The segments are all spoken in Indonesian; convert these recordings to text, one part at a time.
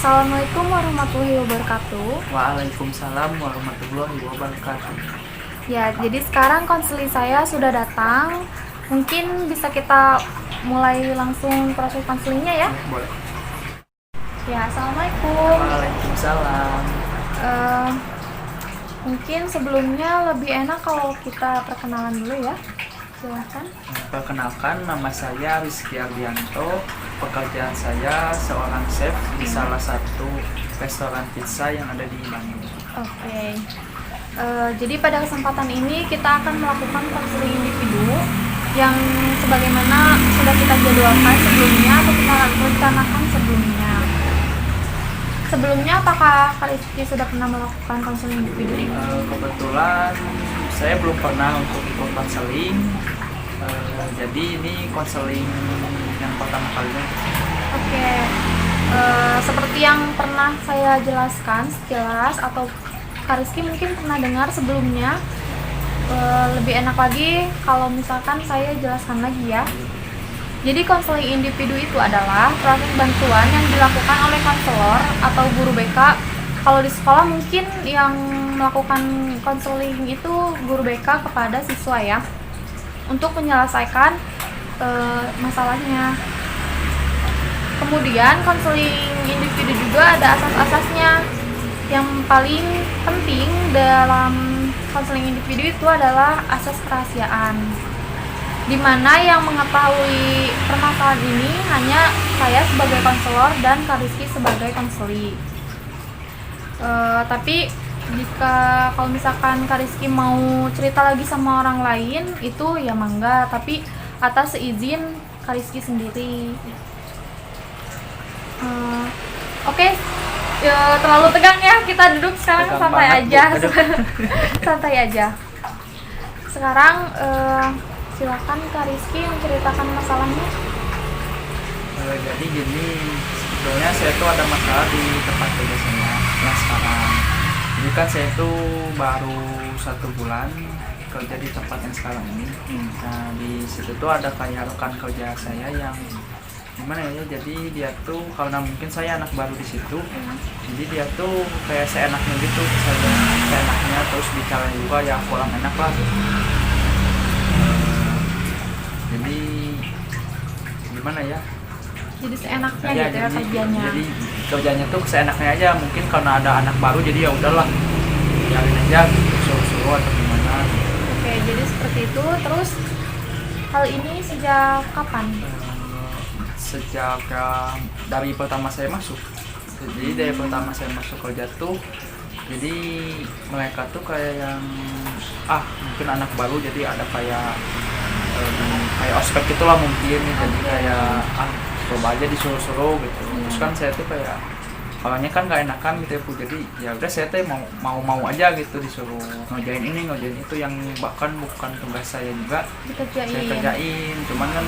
Assalamualaikum warahmatullahi wabarakatuh. Waalaikumsalam warahmatullahi wabarakatuh. Ya, jadi sekarang konseling saya sudah datang. Mungkin bisa kita mulai langsung proses konselingnya ya. Boleh. Ya, Assalamualaikum. Waalaikumsalam. Eh, Mungkin sebelumnya lebih enak kalau kita perkenalan dulu ya. Silahkan. Perkenalkan, nama saya Rizky Ardianto. Pekerjaan saya seorang chef di salah satu restoran pizza yang ada di Bandung. Oke. Jadi pada kesempatan ini kita akan melakukan konseling individu yang sebagaimana sudah kita jadwalkan sebelumnya atau kita rencanakan sebelumnya. Sebelumnya apakah Kak Rizky sudah pernah melakukan konseling individu? Kebetulan saya belum pernah untuk ikut konseling. Jadi ini konseling yang pertama kalinya. Oke. Seperti yang pernah saya jelaskan sekilas atau Kak Rizky mungkin pernah dengar sebelumnya, lebih enak lagi kalau misalkan saya jelaskan lagi ya. Jadi konseling individu itu adalah proses bantuan yang dilakukan oleh konselor atau guru BK. Kalau di sekolah mungkin yang melakukan konseling itu guru BK kepada siswa ya, untuk menyelesaikan masalahnya. Kemudian konseling individu juga ada asas-asasnya. Yang paling penting dalam konseling individu itu adalah asas kerahasiaan, di mana yang mengetahui permasalahan ini hanya saya sebagai konselor dan Kak Rizky sebagai konseli. Tapi jika kalau misalkan Kak Rizky mau cerita lagi sama orang lain itu ya mangga, tapi atas seizin Kak Rizky sendiri. Oke. Ya, terlalu tegang ya, kita duduk sekarang. Tegang Santai banget, aja. Bu. Santai aja. Sekarang silakan Kak Rizky menceritakan masalahnya. Jadi gini, sebetulnya saya tuh ada masalah di tempat kerja saya yang sekarang. Jadi kan saya tuh baru 1 bulan kerja di tempat yang sekarang ini. Nah, di situ tuh ada kayak rekan kerja saya yang gimana ya, jadi dia tuh karena mungkin saya anak baru di situ, jadi dia tuh kayak seenaknya gitu, saya seenaknya, terus bicara juga ya kurang enak lah. Jadi gimana ya, Jadi seenaknya ya gitu ya kerjanya. jadi kerjanya tuh seenaknya aja, mungkin karena ada anak baru jadi ya udahlah biarin aja gitu, suruh-suruh atau gimana. Oke, jadi seperti itu. Terus hal ini sejak kapan? Sejak dari pertama saya masuk. Jadi dari pertama saya masuk kerja tuh, jadi mereka tuh kayak yang mungkin anak baru, jadi ada kayak kayak ospek gitulah mungkin, jadi kayak coba aja disuruh-suruh gitu. Terus kan saya tuh kayak orangnya kan gak enakan gitu ya Bu, jadi ya udah saya tuh mau aja gitu, disuruh ngerjain ini ngerjain itu yang bahkan bukan tugas saya juga saya kerjain. Cuman kan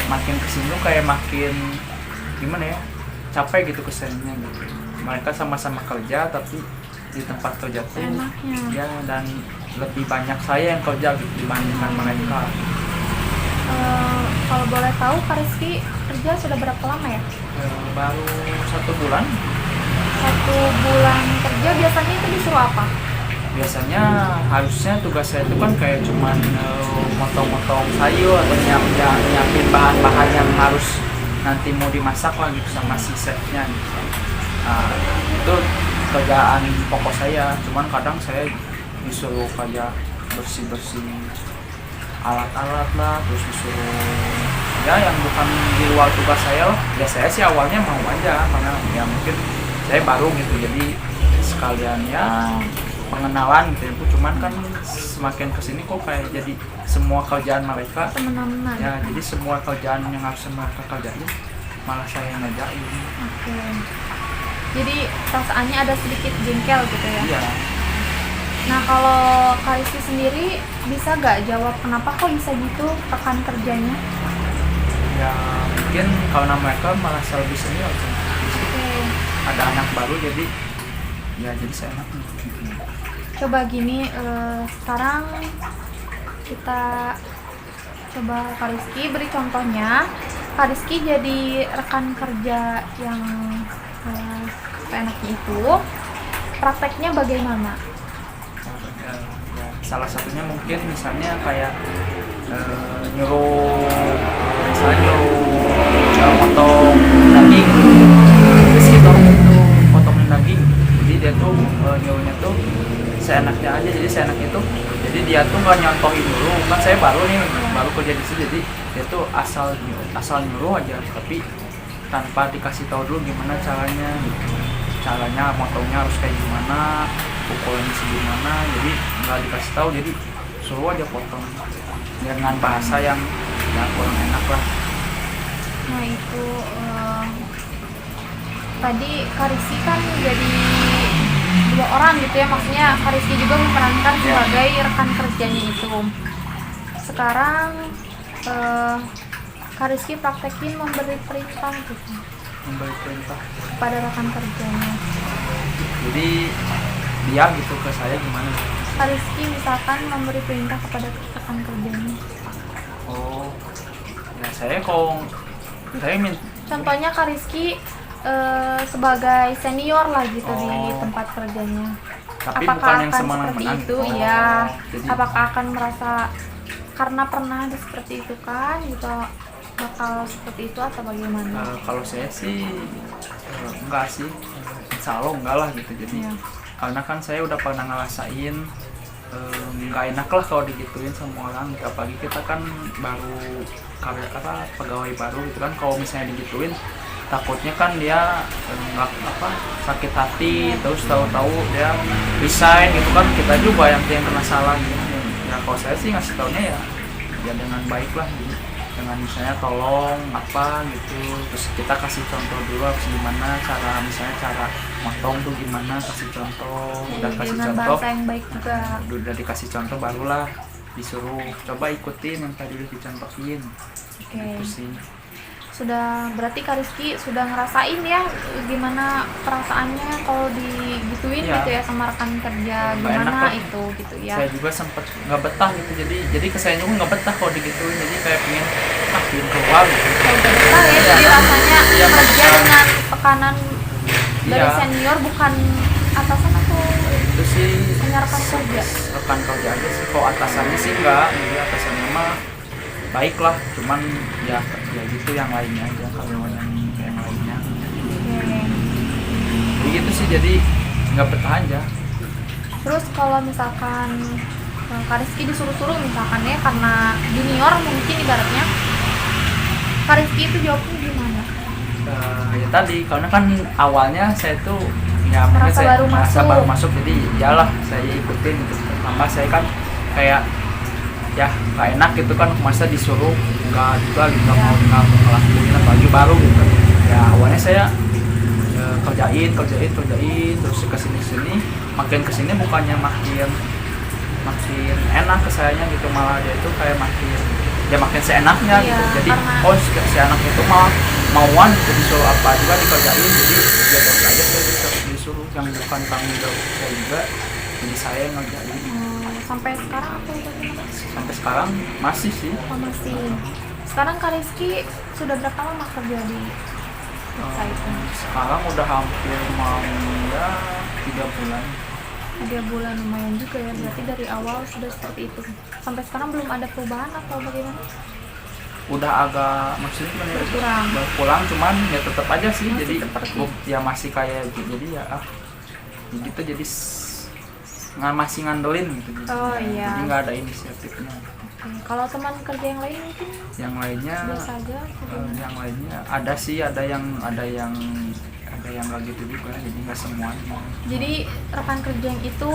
makin kesini tuh kayak makin gimana ya, capek gitu kesannya gitu. Mereka sama-sama kerja tapi di tempat kerja tuh ya, dan lebih banyak saya yang kerja gitu dibandingkan mereka. Kalau boleh tahu Kak Rizky kerja sudah berapa lama ya? Baru 1 bulan. 1 bulan kerja biasanya itu disuruh apa? Biasanya harusnya tugas saya itu kan kayak cuman motong-motong sayur atau nyiapin bahan-bahan yang harus nanti mau dimasak lah gitu sama si chefnya gitu. Nah, itu kerjaan pokok saya. Cuman kadang saya disuruh kayak bersih-bersih alat-alat lah, terus disuruh ya yang bukan di luar tugas saya lah. Ya saya sih awalnya mau aja karena ya mungkin saya baru gitu, jadi sekalian ya pengenalan gitu ya Bu. Cuman kan semakin kesini kok kayak jadi semua kerjaan mereka Teman-teman. ya, jadi semua kerjaan yang harus mereka kerjain malah saya yang ngerjain. Oke. Jadi perasaannya ada sedikit jengkel gitu ya? Iya. Nah, kalau Kak Rizky sendiri bisa gak jawab kenapa kok bisa gitu rekan kerjanya? Ya mungkin karena mereka malah lebih senior kan. Oke. Ada anak baru jadi ya jadi saya enak. Coba gini, sekarang kita coba Kak Rizky beri contohnya. Kak Rizky jadi rekan kerja yang enaknya itu prakteknya bagaimana? Ya, salah satunya mungkin misalnya kayak nyuruh potong daging, terus kita itu potongin daging, jadi dia tuh nyuruhnya tuh seenaknya aja, jadi seenaknya tuh jadi dia tuh nggak nyontohin dulu, kan saya baru kerja di sini, jadi dia tuh asal nyuruh aja, tapi tanpa dikasih tahu dulu gimana caranya motongnya harus kayak gimana, pukulannya segimana, jadi nggak dikasih tahu, jadi suruh aja potong dengan bahasa yang kurang enak lah. Nah itu tadi Kak Rizky kan jadi 2 orang gitu ya, maksudnya Kak Rizky juga memerankan sebagai rekan kerjanya itu. Sekarang Kak Rizky praktekin memberi perintah gitu Memberi perintah kepada rekan kerjanya. jadi dia gitu ke saya gimana? Kak Rizky misalkan memberi perintah kepada rekan kerjanya. Oh ya, saya minta Contohnya Kak Rizky sebagai senior lah gitu di tempat kerjanya. tapi Apakah bukan yang akan semenang-menang seperti itu? Oh, Iya. jadi Apakah akan merasa karena pernah ada seperti itu kan gitu bakal seperti itu atau bagaimana? kalau saya sih enggak sih, insya Allah enggak lah gitu, jadi Iya. karena kan saya udah pernah ngerasain nggak enak lah kalau digituin sama orang, apalagi kita kan baru pegawai baru gitu kan, kalau misalnya digituin takutnya kan dia nggak sakit hati, terus tahu-tahu dia resign gitu kan, kita juga yang kena salah gitu. Ya kalau saya sih ngasih taunya ya dengan baik lah, gitu. Dengan misalnya tolong apa gitu, terus kita kasih contoh dulu harus gimana cara motong tuh gimana, kasih contoh, udah kasih Dengan contoh, bahasa yang baik juga. udah dikasih contoh barulah disuruh coba ikutin yang tadi udah dicontohin. Oke. Gitu sih. Sudah berarti Kak Rizky sudah ngerasain ya gimana perasaannya kalau digituin Iya. gitu ya sama rekan kerja, Nggak gimana enak lah. itu gitu ya. Saya juga sempet nggak betah gitu, jadi ke saya juga nggak betah kalau digituin, jadi kayak pengen keluar gitu. Kayak udah betah ya, Iya. jadi rasanya Iya, kerja betah. dengan tekanan dari Iya. senior bukan atasan atau Itu sih hanya rekan kerja. rekan kerja aja sih, kalau atasannya sih enggak, jadi atasannya mah baik lah, cuman ya gitu yang lainnya aja, kalau yang lainnya Oke. jadi gitu sih, jadi nggak betah aja. Terus kalau misalkan Kak Rizky disuruh-suruh misalkan ya karena junior mungkin ibaratnya, Kak Rizky itu jawabnya gimana? Ya tadi karena kan awalnya saya tuh ya mungkin Merasa saya baru merasa masuk. baru masuk, jadi iyalah saya ikutin gitu. Pertama saya kan kayak ya nggak enak gitu kan, masa disuruh nggak juga gitu, nggak mau ngelakuin apalagi baru gitu. Ya awalnya saya kerjain terus kesini makin kesini bukannya makin enak ke sayanya gitu, malah dia itu kayak makin seenaknya Iya, gitu, jadi karena- si anak itu malah mauan gitu, disuruh apa juga dikerjain, jadi ya terus aja saya disuruh yang bukan tanggung jawab saya juga, jadi saya yang ngerjain. Sampai sekarang atau bagaimana? Sampai sekarang masih sih. Oh, masih. Sekarang Kak Rizky sudah berapa lama kerja di website ini? Sekarang udah hampir mau ya 3 bulan. 3 bulan, lumayan juga ya, berarti dari awal sudah seperti itu. Sampai sekarang belum ada perubahan atau bagaimana? Udah agak maksudnya gimana ya, Berkurang. berkurang, cuman ya tetap aja sih, Masih jadi seperti. ya masih kayak gitu, jadi ya gitu, jadi masih ngandelin gitu, Oh, iya. jadi nggak ada inisiatifnya. Oke. Kalau teman kerja yang lain mungkin Yang lainnya biasa aja atau gimana? yang lainnya ada sih, ada yang nggak gitu juga, jadi nggak semuanya. Jadi rekan kerja yang itu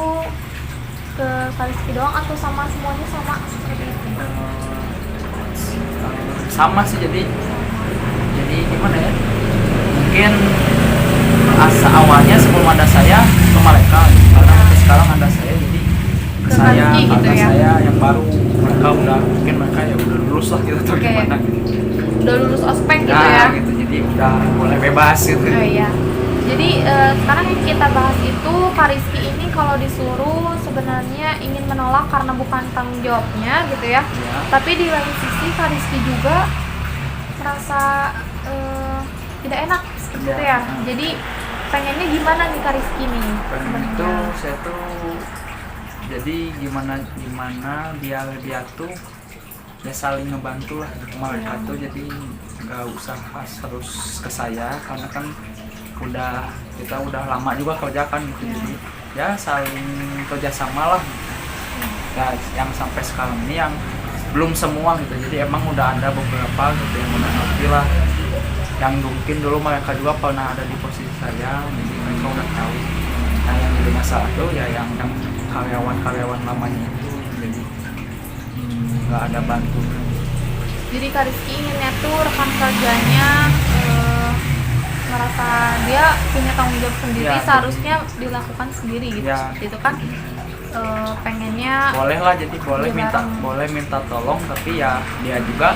ke Kak Rizky doang atau sama semuanya sama seperti itu? Sama sih, jadi gimana ya, mungkin asa awalnya sebelum ada saya ke mereka, karena sekarang ada saya, jadi Ke saya Rizky gitu karena ya? saya yang baru, mereka ya udah lulus lah gitu atau Oke. gimana gitu. Udah lulus ospek gitu Nah, ya? gitu, jadi udah mulai bebas gitu. Oh iya. Jadi sekarang yang kita bahas itu Kak Rizky ini kalau disuruh sebenarnya ingin menolak karena bukan tanggung jawabnya gitu ya. Ya. Tapi di lain sisi Kak Rizky juga merasa tidak enak seperti itu ya. Ya. Jadi pengennya gimana nih Kak Rizky nih pengen itu sebenarnya? saya tuh jadi gimana gimana biar dia tuh ya saling ngebantu lah mereka Iya. tuh, jadi nggak usah pas terus ke saya karena kan kita udah lama juga kerja kan gitu. Iya. Jadi ya saling kerjasama lah ya, yang sampai sekarang ini yang belum semua gitu, jadi emang udah ada beberapa gitu yang udah ngerti lah, yang mungkin dulu mereka juga pernah ada di posisi saya, jadi mereka udah tahu. Nah yang jadi masalah tuh ya yang karyawan lamanya itu, jadi nggak ada bantu. Jadi Kak Rizky inginnya tuh rekan kerjanya merasa dia punya tanggung jawab sendiri, Ya, seharusnya dilakukan sendiri gitu. Ya. Seperti itu kan pengennya Boleh lah, jadi boleh bareng. minta tolong, tapi ya dia juga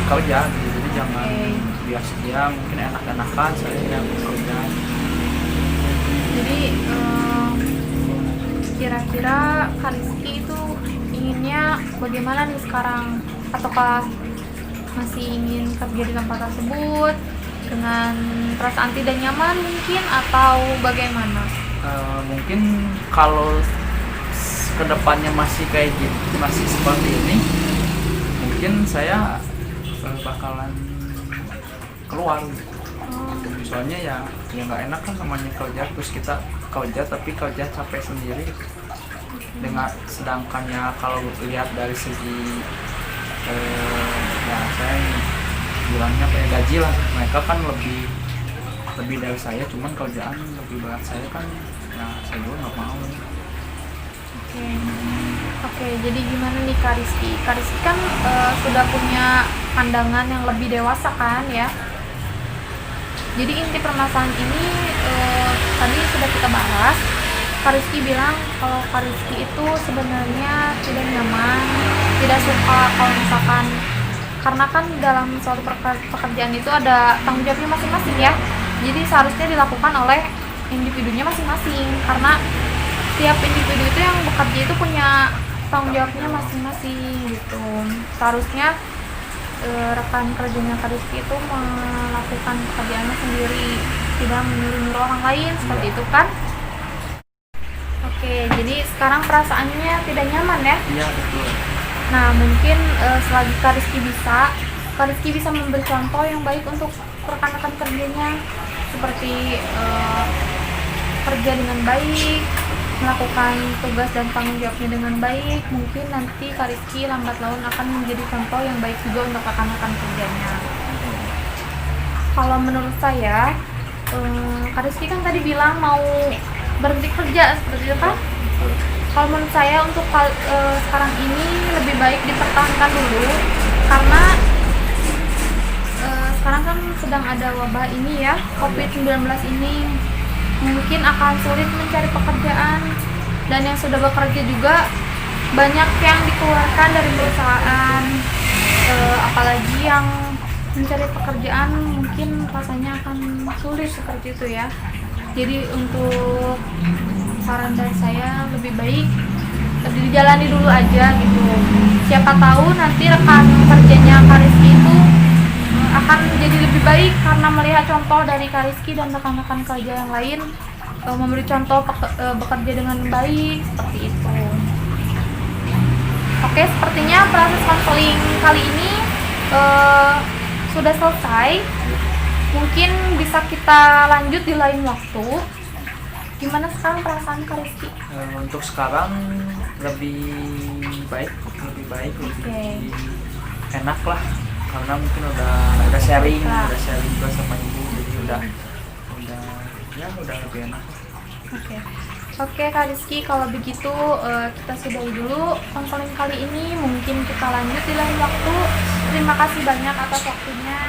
kerja gitu, jadi jangan biasa dia mungkin enak-enakan saya yang kerja. Jadi kira-kira Kak Rizky itu inginnya bagaimana nih sekarang? Ataukah masih ingin kerja di tempat tersebut dengan perasaan tidak nyaman mungkin, atau bagaimana? Mungkin kalau kedepannya masih kayak gitu, masih seperti ini, mungkin saya bakalan keluar gitu. Soalnya ya nggak enak kan namanya kerja, terus kita kerja tapi kerja capek sendiri dengan sedangkannya kalau lihat dari segi ya saya bilangnya kayak gaji lah, mereka kan lebih dari saya, cuman kerjaan lebih berat saya kan, ya saya juga nggak mau. Oke, jadi gimana nih Kak Rizky? Kak Rizky kan sudah punya pandangan yang lebih dewasa kan ya. Jadi inti permasalahan ini tadi sudah kita bahas. Kak Rizky bilang kalau Kak Rizky itu sebenarnya tidak nyaman, tidak suka kalau misalkan, karena kan dalam suatu pekerjaan itu ada tanggung jawabnya masing-masing ya. Jadi seharusnya dilakukan oleh individunya masing-masing, karena tiap individu itu yang bekerja itu punya tanggung jawabnya masing-masing gitu. Seharusnya rekan kerjanya Kak Rizky itu melakukan pekerjaannya sendiri, tidak menyuruh-nyuruh orang lain seperti itu kan. Oke, jadi sekarang perasaannya tidak nyaman ya. Iya betul. Nah mungkin selagi Kak Rizky bisa memberi contoh yang baik untuk rekan-rekan kerjanya, seperti kerja dengan baik, melakukan tugas dan tanggung jawabnya dengan baik, mungkin nanti Kak Rizky lambat laun akan menjadi contoh yang baik juga untuk rekan-rekan kerjanya. Kalau menurut saya, Kak Rizky kan tadi bilang mau berhenti kerja seperti itu kan. Kalau menurut saya untuk sekarang ini lebih baik dipertahankan dulu, karena sekarang kan sedang ada wabah ini ya, COVID-19 ini. Mungkin akan sulit mencari pekerjaan, dan yang sudah bekerja juga banyak yang dikeluarkan dari perusahaan, apalagi yang mencari pekerjaan mungkin rasanya akan sulit seperti itu ya. Jadi untuk saran dari saya lebih baik dijalani dulu aja gitu. Siapa tahu nanti rekan kerjanya Kak Rizky itu akan jadi lebih baik karena melihat contoh dari Kak Rizky dan rekan-rekan kerja yang lain memberi contoh bekerja dengan baik seperti itu. Oke, sepertinya proses konseling kali ini sudah selesai. Mungkin bisa kita lanjut di lain waktu. Gimana sekarang perasaan Kak Rizky? Untuk sekarang lebih baik, lebih enak lah, karena mungkin udah sharing juga sama ibu, jadi udah lebih enak. Oke Kak Rizky, kalau begitu kita sudahi dulu konseling kali ini. Mungkin kita lanjut di lain waktu. Terima kasih banyak atas waktunya.